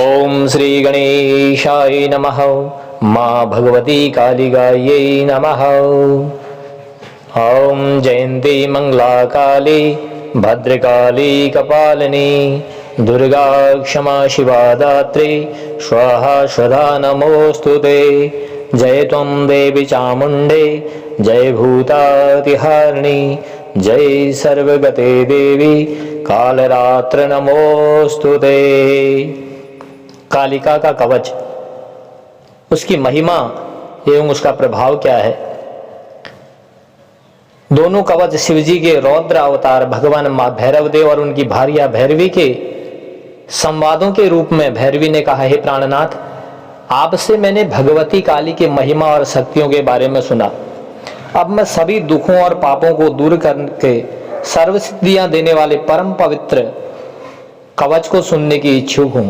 ओम श्री गणेशाय नमः। माँ भगवती कालिकायै नमः। ओम जयंती मंगला काली भद्रकाली कपालिनी दुर्गा क्षमा शिवा दात्री स्वाहा स्वधा नमोस्तुते। जय त्वं देवी चामुंडे जय भूतातिहारिणी जय सर्वगते देवी कालरात्र नमोस्तुते। कालिका का कवच, उसकी महिमा एवं उसका प्रभाव क्या है। दोनों कवच शिवजी के रौद्र अवतार भगवान मां भैरव देव और उनकी भार्या भैरवी के संवादों के रूप में भैरवी ने कहा, हे प्राणनाथ, आपसे मैंने भगवती काली के महिमा और शक्तियों के बारे में सुना। अब मैं सभी दुखों और पापों को दूर करके सर्वसिद्धियां देने वाले परम पवित्र कवच को सुनने की इच्छुक हूं,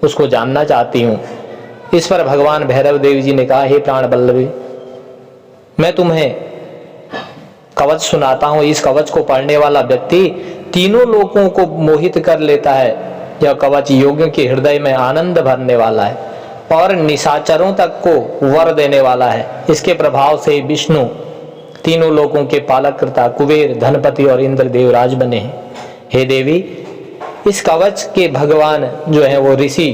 उसको जानना चाहती हूं। इस पर भगवान भैरव देव जी ने कहा, हे प्राण बल्लभी, मैं तुम्हें कवच सुनाता हूं। इस कवच को पढ़ने वाला व्यक्ति तीनों लोगों को मोहित कर लेता है। यह कवच योगियों के हृदय में आनंद भरने वाला है और निशाचरों तक को वर देने वाला है। इसके प्रभाव से विष्णु तीनों लोगों के पालककर्ता कुबेर, धनपति और इंद्र देवराज बने हैं। हे देवी, इस कवच के भगवान जो है वो ऋषि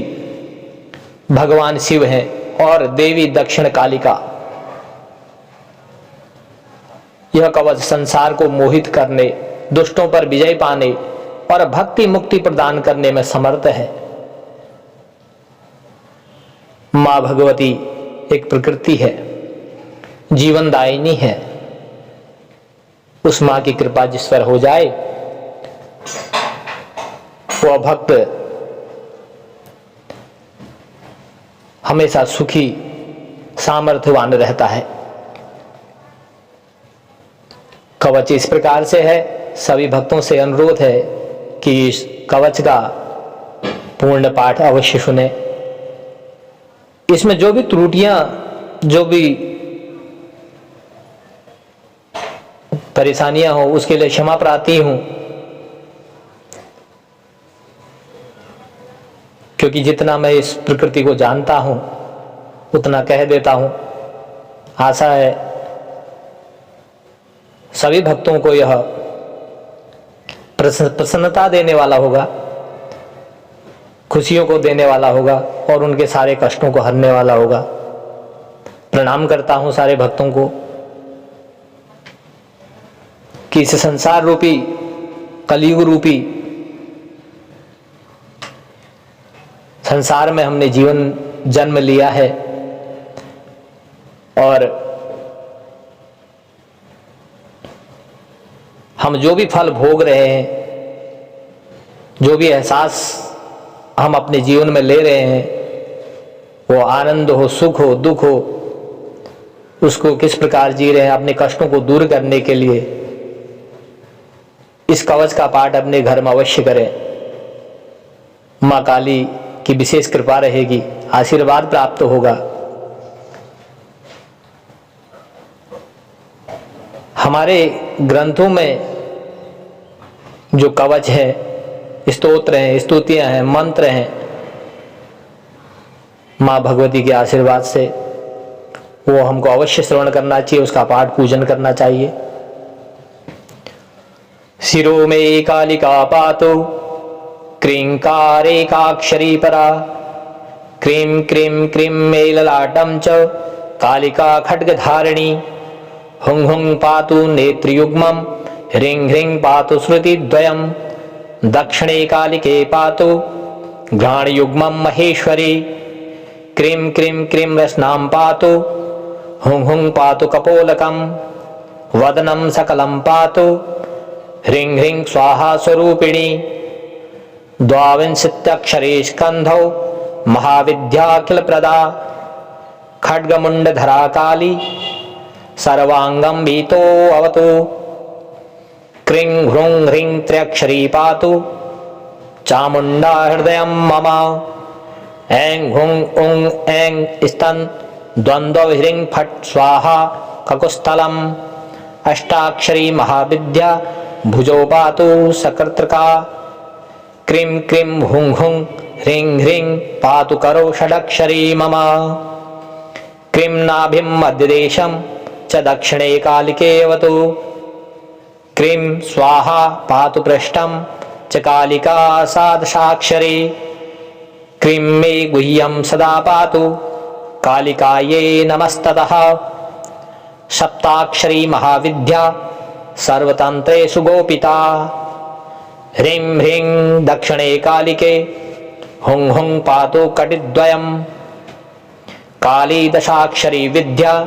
भगवान शिव हैं और देवी दक्षिण कालिका। यह कवच संसार को मोहित करने, दुष्टों पर विजय पाने और भक्ति मुक्ति प्रदान करने में समर्थ है। मां भगवती एक प्रकृति है, जीवनदायिनी है। उस मां की कृपा जिस पर हो जाए वह भक्त हमेशा सुखी सामर्थ्यवान रहता है। कवच इस प्रकार से है, सभी भक्तों से अनुरोध है कि इस कवच का पूर्ण पाठ अवश्य सुने। इसमें जो भी त्रुटियां, जो भी परेशानियां हो, उसके लिए क्षमा प्रार्थी हूं, क्योंकि जितना मैं इस प्रकृति को जानता हूं उतना कह देता हूं। आशा है सभी भक्तों को यह प्रसन्नता देने वाला होगा, खुशियों को देने वाला होगा और उनके सारे कष्टों को हरने वाला होगा। प्रणाम करता हूं सारे भक्तों को कि इस संसार रूपी, कलयुग रूपी संसार में हमने जीवन जन्म लिया है और हम जो भी फल भोग रहे हैं, जो भी एहसास हम अपने जीवन में ले रहे हैं, वो आनंद हो, सुख हो, दुख हो, उसको किस प्रकार जी रहे हैं, अपने कष्टों को दूर करने के लिए इस कवच का पाठ अपने घर में अवश्य करें। मां काली की विशेष कृपा रहेगी, आशीर्वाद प्राप्त होगा। हमारे ग्रंथों में जो कवच है, स्तोत्र हैं, स्तुतियां हैं, मंत्र हैं, मां भगवती के आशीर्वाद से वो हमको अवश्य श्रवण करना चाहिए, उसका पाठ पूजन करना चाहिए। शिरो में कालिका पातो क्रींकारेकाक्षरी परा क्रीं क्रीं क्रीं मे ललाटं च कालिका खड्गधारिणी हुं हुं पातु नेत्रयुग्मं ह्रीं ह्रीं पातु श्रुतिद्वयं दक्षिणे कालिके पातु घ्राणयुग्मं महेश्वरी क्रीं क्रीं क्रीं रसनां पातु हुं हुं पातु कपोलकं वदनं सकलं पातु ह्रीं ह्रीं स्वाहा स्वरूपिणी द्वाविंशत्यक्षरे स्कंधौ महाविद्याखिल प्रदा खड्गमुंडधरा काली सर्वांगं भीतो अवतु क्रीं ह्रूं ह्रीं त्र्यक्षरी पातु चामुंडा हृदयं मम ऐं हुं उं ऐं स्तन द्वंद्व ह्रीं फट् स्वाहा ककुस्थलम् अष्टाक्षरी महाविद्या भुजो पातु सकृत्रका क्रीं क्रीं हुं हुं ह्रीं ह्रीं पातु करो षडक्षरी मम। क्रीं नाभिं मध्यदेशं च दक्षिणे कालिके अवतु। क्रीं स्वाहा पातु पृष्ठं च कालिका सादशाक्षरी। क्रीं मे गुह्यं सदा पातु कालिकायै नमस्ततः। सप्ताक्षरी महाविद्या सर्वतन्त्रेषु गोपिता। ह्रीं ह्रीं दक्षिणे कालिके हुं हुं पातु कटिद्वयं। काली दशाक्षरी विद्या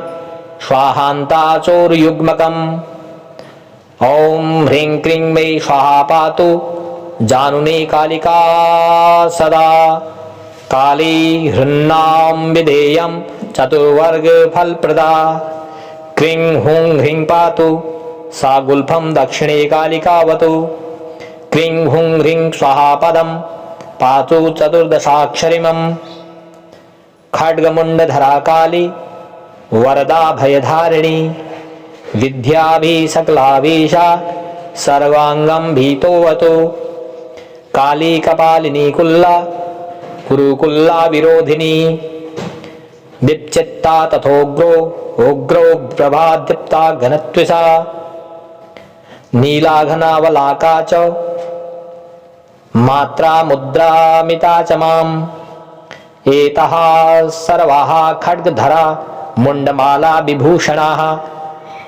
स्वाहान्ता चोरुयुग्मकम्। ॐ ह्रीं क्रीं मे स्वाहा पातु जानुनी कालिका सदा। काली हृन्नां विधेयं चतुर्वर्ग फलप्रदा। क्रीं हूं ह्रीं पातु सा गुल्फं दक्षिणे कालिकावतु। क्रीं हूं ह्रीं स्वाहा पदं पातु चतुर्दशाक्षरिमम्। खड्गमुण्डधरा काली वरदा भयधारिणी। विद्याभि सकलाभीशा सर्वांगं भीतोऽवतु। काली कपालिनी कुल्ला कुरुकुल्ला विरोधिनी। दीप्चित्ता तथोग्रो उग्रो प्रभादीप्ता घनत्विषा। नीलाघनावलाका च मात्रा मुद्रामिता च माम्। एताः सर्वाः खड्गधरा मुण्डमाला विभूषणाः।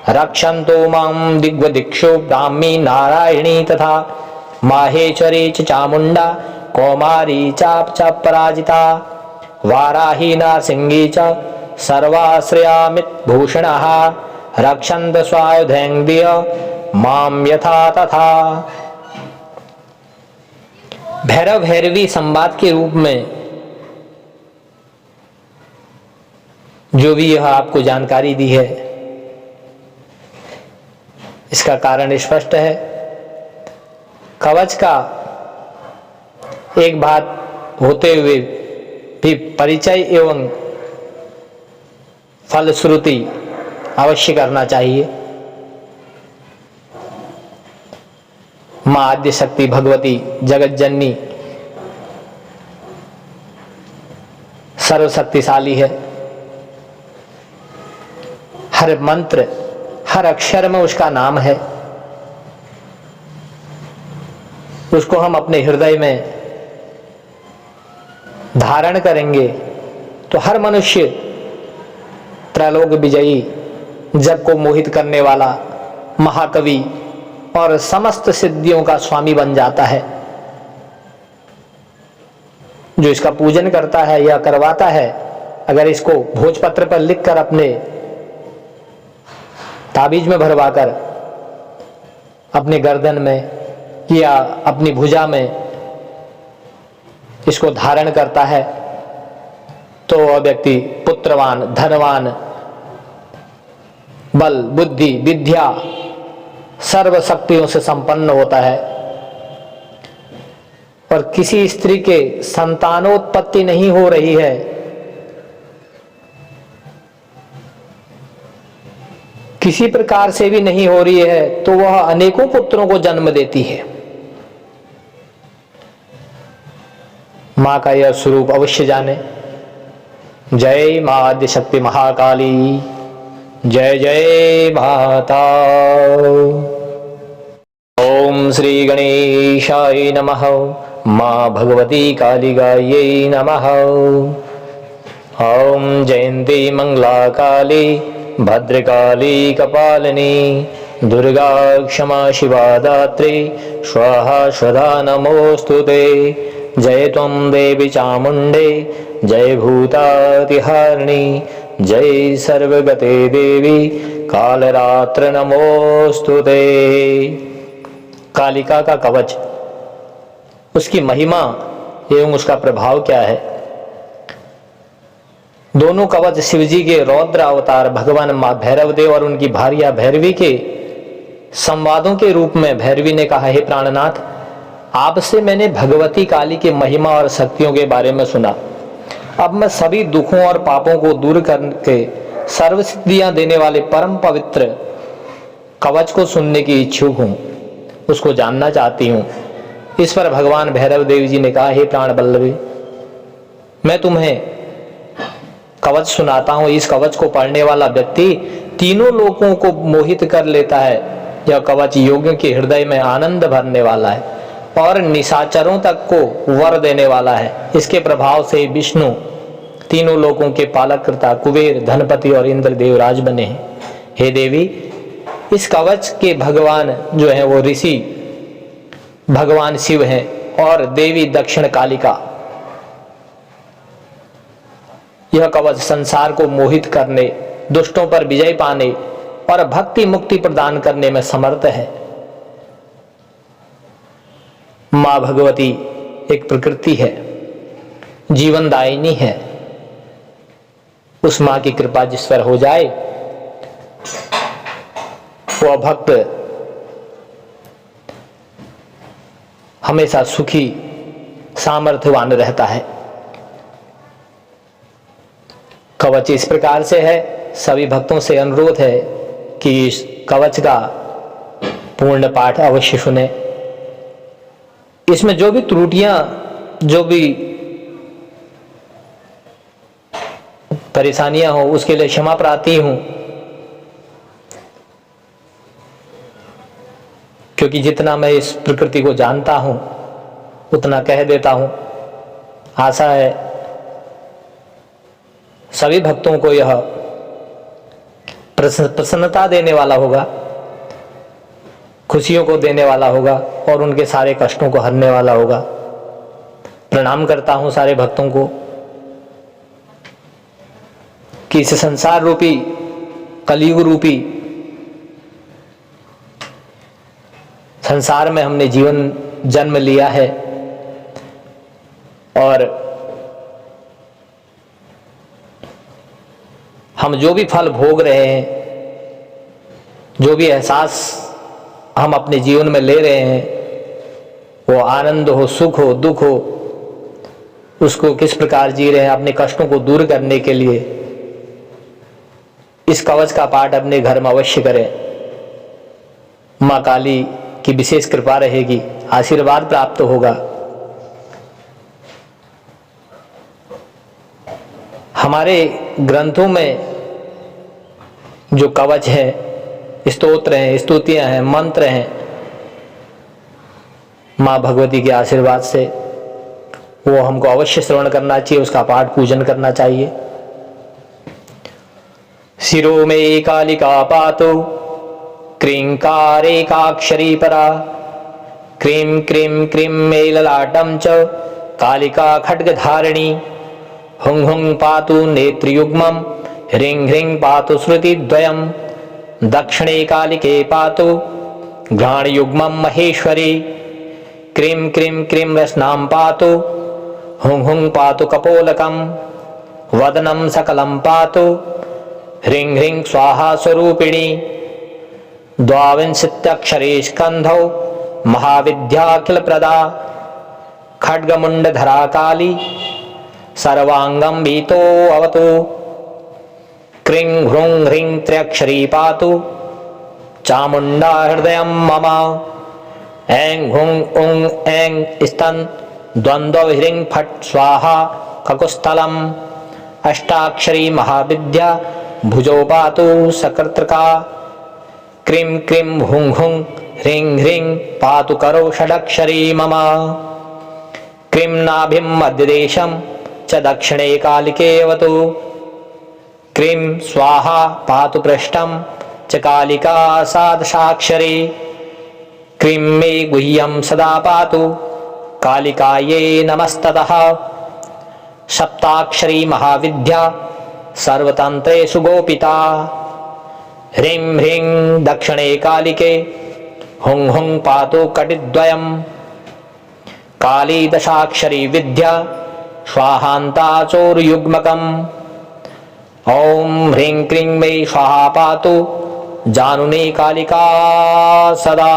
रक्षन्तु मां दिग्वदिक्षु ब्राह्मी नारायणी तथा माहेश्वरी च चामुण्डा कौमारी चाप च पराजिता। वाराही नारसिंही च सर्वाश्रयामितभूषणः। रक्षन्त स्वायुधैर्य मां यथा तथा। भैरव भैरवी संवाद के रूप में जो भी यह आपको जानकारी दी है, इसका कारण स्पष्ट है। कवच का एक बात होते हुए भी परिचय एवं फलश्रुति अवश्य करना चाहिए। मां आद्य शक्ति भगवती जगत जननी सर्वशक्तिशाली है। हर मंत्र हर अक्षर में उसका नाम है। उसको हम अपने हृदय में धारण करेंगे तो हर मनुष्य त्रैलोक विजयी, जग को मोहित करने वाला महाकवि और समस्त सिद्धियों का स्वामी बन जाता है। जो इसका पूजन करता है या करवाता है, अगर इसको भोजपत्र पर लिखकर अपने ताबीज में भरवाकर अपने गर्दन में या अपनी भुजा में इसको धारण करता है, तो वह व्यक्ति पुत्रवान, धनवान, बल, बुद्धि, विद्या, सर्व शक्तियों से संपन्न होता है। और किसी स्त्री के संतानोत्पत्ति नहीं हो रही है, किसी प्रकार से भी नहीं हो रही है, तो वह अनेकों पुत्रों को जन्म देती है। मां का यह स्वरूप अवश्य जाने। जय मां आद्य शक्ति महाकाली, जय जय माता। ओम श्री गणेशाय नमः। मां भगवती कालिकायै नमः। ओम जयंती मंगला काली भद्रकाली कपालिनी दुर्गा क्षमा शिवा दात्री स्वाहा स्वधा नमोस्तुते। जय त्वं देवी चामुंडे जय भूतातिहारिणी जय सर्वगते देवी कालरात्र नमोस्तुते। कालिका का कवच, उसकी महिमा एवं उसका प्रभाव क्या है? दोनों कवच शिवजी के रौद्र अवतार भगवान मां भैरव देव और उनकी भार्या भैरवी के संवादों के रूप में भैरवी ने कहा, हे प्राणनाथ, आपसे मैंने भगवती काली की महिमा और शक्तियों के बारे में सुना। अब मैं सभी दुखों और पापों को दूर करके सर्व सिद्धियां देने वाले परम पवित्र कवच को सुनने की इच्छुक हूं, उसको जानना चाहती हूं। इस पर भगवान भैरव देव जी ने कहा, हे प्राण बल्लभी, मैं तुम्हें कवच सुनाता हूं। इस कवच को पढ़ने वाला व्यक्ति तीनों लोगों को मोहित कर लेता है। यह कवच योगियों के हृदय में आनंद भरने वाला है और निशाचरों तक को वर देने वाला है। इसके प्रभाव से विष्णु तीनों लोगों के पालककर्ता कुबेर, धनपति और इंद्रदेव राज बने हैं। हे देवी, इस कवच के भगवान जो है वो ऋषि भगवान शिव हैं और देवी दक्षिण कालिका। यह कवच संसार को मोहित करने, दुष्टों पर विजय पाने और भक्ति मुक्ति प्रदान करने में समर्थ है। मां भगवती एक प्रकृति है, जीवनदायिनी है। उस मां की कृपा जिस पर हो जाए वह भक्त हमेशा सुखी सामर्थ्यवान रहता है। कवच इस प्रकार से है। सभी भक्तों से अनुरोध है कि इस कवच का पूर्ण पाठ अवश्य सुने। इसमें जो भी त्रुटियां, जो भी परेशानियां हो, उसके लिए क्षमा प्रार्थी हूं, क्योंकि जितना मैं इस प्रकृति को जानता हूं उतना कह देता हूं। आशा है सभी भक्तों को यह प्रसन्नता देने वाला होगा, खुशियों को देने वाला होगा और उनके सारे कष्टों को हरने वाला होगा। प्रणाम करता हूं सारे भक्तों को कि इस संसार रूपी, कलयुग रूपी संसार में हमने जीवन जन्म लिया है और हम जो भी फल भोग रहे हैं, जो भी एहसास हम अपने जीवन में ले रहे हैं, वो आनंद हो, सुख हो, दुख हो, उसको किस प्रकार जी रहे हैं, अपने कष्टों को दूर करने के लिए इस कवच का पाठ अपने घर में अवश्य करें। मां काली की विशेष कृपा रहेगी, आशीर्वाद प्राप्त होगा। हमारे ग्रंथों में जो कवच है, स्तोत्र हैं, स्तुतियां हैं, मंत्र हैं, मां भगवती के आशीर्वाद से वो हमको अवश्य श्रवण करना चाहिए, उसका पाठ पूजन करना चाहिए। शिरो में कालिका पातो क्रींकारेकाक्षरी परा, क्रीं क्रीं क्रीं मे ललाटं च कालिका खड्गधारिणी, हुं हुं पातु नेत्रयुग्मं, ह्रीं ह्रीं पातु श्रुतिद्वयं, दक्षिणे कालिके पातु घ्राणयुग्मं महेश्वरी, क्रीं क्रीं क्रीं रसनां पातु, हुं हुं पातु कपोलकं, वदनं सकलं पातु, ह्रीं ह्रीं स्वाहा स्वरूपिणी, द्वाविंशत्यक्षरे स्कंधौ महाविद्याखिल प्रदा, खड्गमुंडधरा काली सर्वांगं भीतो अवतु, क्रीं ह्रूं ह्रीं त्र्यक्षरी पातु चामुंडा हृदयं मम, ऐं हुं उं ऐं स्तन द्वंद्व ह्रीं फट् स्वाहा ककुस्थलम्, अष्टाक्षरी महाविद्या भुजो पातु सकृत्रका, क्रीं क्रीं हुं हुं ह्रीं ह्रीं पातु करो षडक्षरी मम, क्रीं नाभिं मध्यदेशं च दक्षिणे कालिके अवतु, क्रीं स्वाहा पातु पृष्ठं च कालिका सादशाक्षरी, क्रीं मे गुह्यं सदा पातु कालिकायै नमस्ततः, सप्ताक्षरी महाविद्या सर्वतंत्रेषु गोपिता, ह्रीं ह्रीं दक्षिणे कालिके हुं हुं पातु कटिद्वयं, काली दशाक्षरी विद्या स्वाहान्ता चोरुयुग्मकम्, ॐ ह्रीं क्रीं मे स्वाहा पातु जानुने कालिका सदा,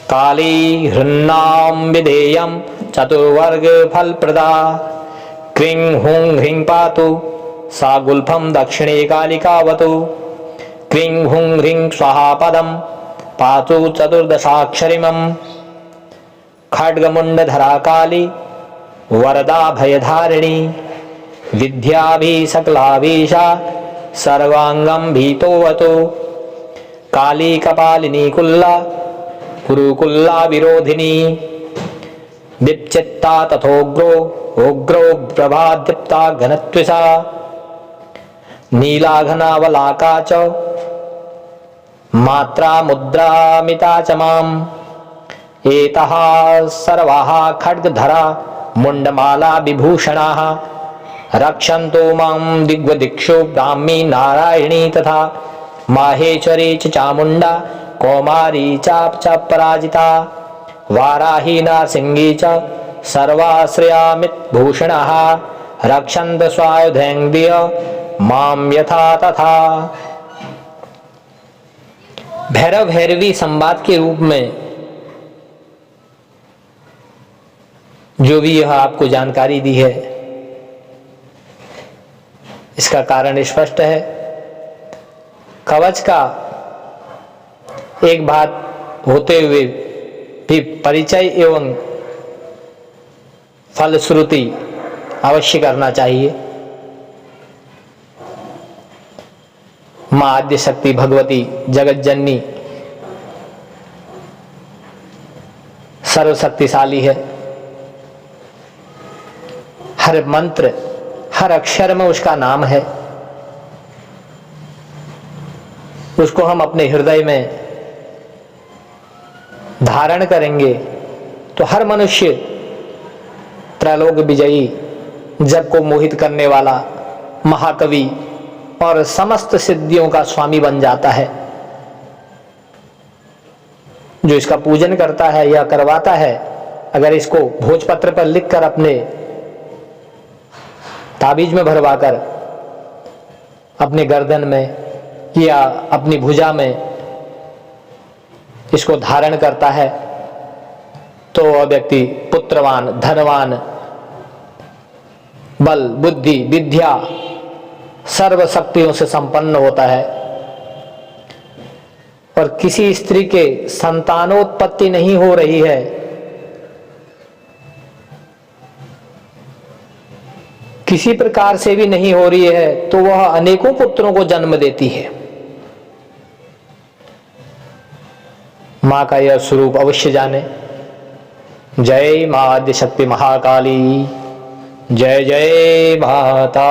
काली हृन्नां विधेयं चतुर्वर्ग फलप्रदा, क्रीं हुं ह्रीं पातु सा गुल्फं दक्षिणे कालिकावतु, क्रीं हुं ह्रीं स्वाहा पदं पातु चतुर्दशाक्षरिमं, खड्गमुंडधरा काली वरदा भयधारिणी विद्या भी सकलाभीषा सर्वांगम भीतोवतो काली कपालिनी कुल्ला कुरुकुल्ला विरोधिनी विचित्ता तथोग्रो उग्रो प्रभादीप्ता घनत्विषा नीला घनावलाका च मात्रा मुद्रामिता च माम एतः सर्वाः खड्गधरा मुंडमाला विभूषणाः रक्षन्तो मां दिग्वदिक्षु ब्राह्मी नारायणी तथा माहेश्वरी च चामुंडा कौमारी च पराजिता वाराही नारसिंगी च सर्वाश्रयामित भूषणः रक्षन्त स्वायुधैर्य माम यथा तथा। भैरव भैरवी संवाद के रूप में जो भी यह आपको जानकारी दी है, इसका कारण स्पष्ट है। कवच का एक बात होते हुए भी परिचय एवं फलश्रुति अवश्य करना चाहिए। मां आद्य शक्ति भगवती जगत जननी सर्वशक्तिशाली है। हर मंत्र हर अक्षर में उसका नाम है। उसको हम अपने हृदय में धारण करेंगे तो हर मनुष्य त्रैलोक विजयी, जग को मोहित करने वाला महाकवि और समस्त सिद्धियों का स्वामी बन जाता है। जो इसका पूजन करता है या करवाता है, अगर इसको भोजपत्र पर लिखकर अपने ताबीज में भरवाकर अपने गर्दन में या अपनी भुजा में इसको धारण करता है, तो वह व्यक्ति पुत्रवान, धनवान, बल, बुद्धि, विद्या, सर्व शक्तियों से संपन्न होता है। और किसी स्त्री के संतानोत्पत्ति नहीं हो रही है, किसी प्रकार से भी नहीं हो रही है, तो वह अनेकों पुत्रों को जन्म देती है। मां का यह स्वरूप अवश्य जाने। जय मां आद्य शक्ति महाकाली, जय जय माता।